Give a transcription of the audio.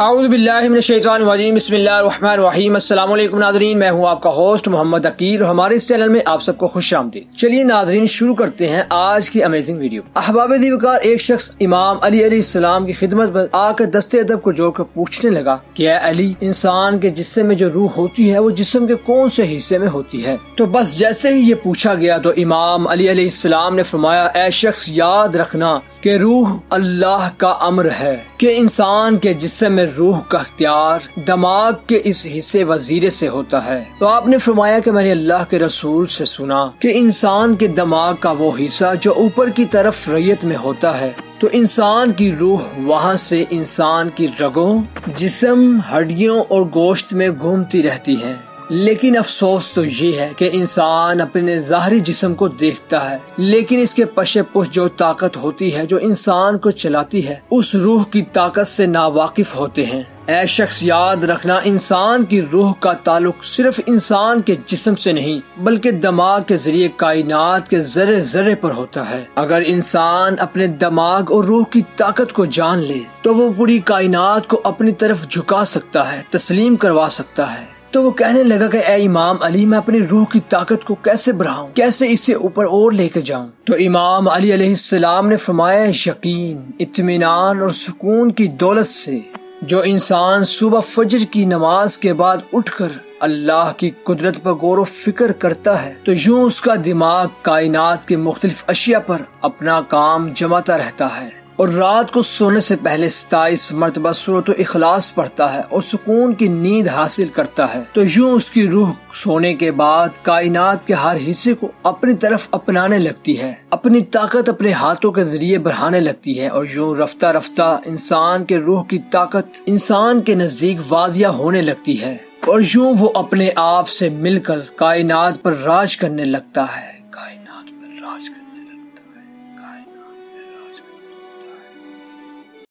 اعوذ باللہ من الشیطان الرجیم بسم اللہ الرحمن الرحیم۔ السلام علیکم ناظرین، میں ہوں آپ کا ہوسٹ محمد عقیل اور ہمارے اس چینل میں آپ سب کو خوش آمدید۔ چلیے ناظرین شروع کرتے ہیں آج کی امیزنگ ویڈیو۔ احباب دی وقار، ایک شخص امام علی علیہ السلام کی خدمت پر آ کر دست ادب کو جوڑ کر پوچھنے لگا کہ اے علی، انسان کے جسم میں جو روح ہوتی ہے وہ جسم کے کون سے حصے میں ہوتی ہے؟ تو بس جیسے ہی یہ پوچھا گیا تو امام علی علیہ السلام نے فرمایا، اے شخص یاد رکھنا کہ روح اللہ کا امر ہے کہ انسان کے جسم میں روح کا اختیار دماغ کے اس حصے وزیرے سے ہوتا ہے۔ تو آپ نے فرمایا کہ میں نے اللہ کے رسول سے سنا کہ انسان کے دماغ کا وہ حصہ جو اوپر کی طرف ریت میں ہوتا ہے، تو انسان کی روح وہاں سے انسان کی رگوں، جسم، ہڈیوں اور گوشت میں گھومتی رہتی ہے۔ لیکن افسوس تو یہ ہے کہ انسان اپنے ظاہری جسم کو دیکھتا ہے، لیکن اس کے پشے پش جو طاقت ہوتی ہے جو انسان کو چلاتی ہے، اس روح کی طاقت سے ناواقف ہوتے ہیں۔ اے شخص یاد رکھنا، انسان کی روح کا تعلق صرف انسان کے جسم سے نہیں بلکہ دماغ کے ذریعے کائنات کے ذرے ذرے پر ہوتا ہے۔ اگر انسان اپنے دماغ اور روح کی طاقت کو جان لے تو وہ پوری کائنات کو اپنی طرف جھکا سکتا ہے، تسلیم کروا سکتا ہے۔ تو وہ کہنے لگا کہ اے امام علی، میں اپنی روح کی طاقت کو کیسے بڑھاؤں، کیسے اسے اوپر اور لے کے جاؤں؟ تو امام علی علیہ السلام نے فرمایا، یقین، اطمینان اور سکون کی دولت سے جو انسان صبح فجر کی نماز کے بعد اٹھ کر اللہ کی قدرت پر غور و فکر کرتا ہے تو یوں اس کا دماغ کائنات کے مختلف اشیاء پر اپنا کام جماتا رہتا ہے، اور رات کو سونے سے پہلے 27 مرتبہ سورۃ اخلاص پڑھتا ہے اور سکون کی نیند حاصل کرتا ہے۔ تو یوں اس کی روح سونے کے بعد کائنات کے ہر حصے کو اپنی طرف اپنانے لگتی ہے، اپنی طاقت اپنے ہاتھوں کے ذریعے بڑھانے لگتی ہے، اور یوں رفتہ رفتہ انسان کے روح کی طاقت انسان کے نزدیک واضح ہونے لگتی ہے، اور یوں وہ اپنے آپ سے مل کر کائنات پر راج کرنے لگتا ہے، کائنات پر راج کرنے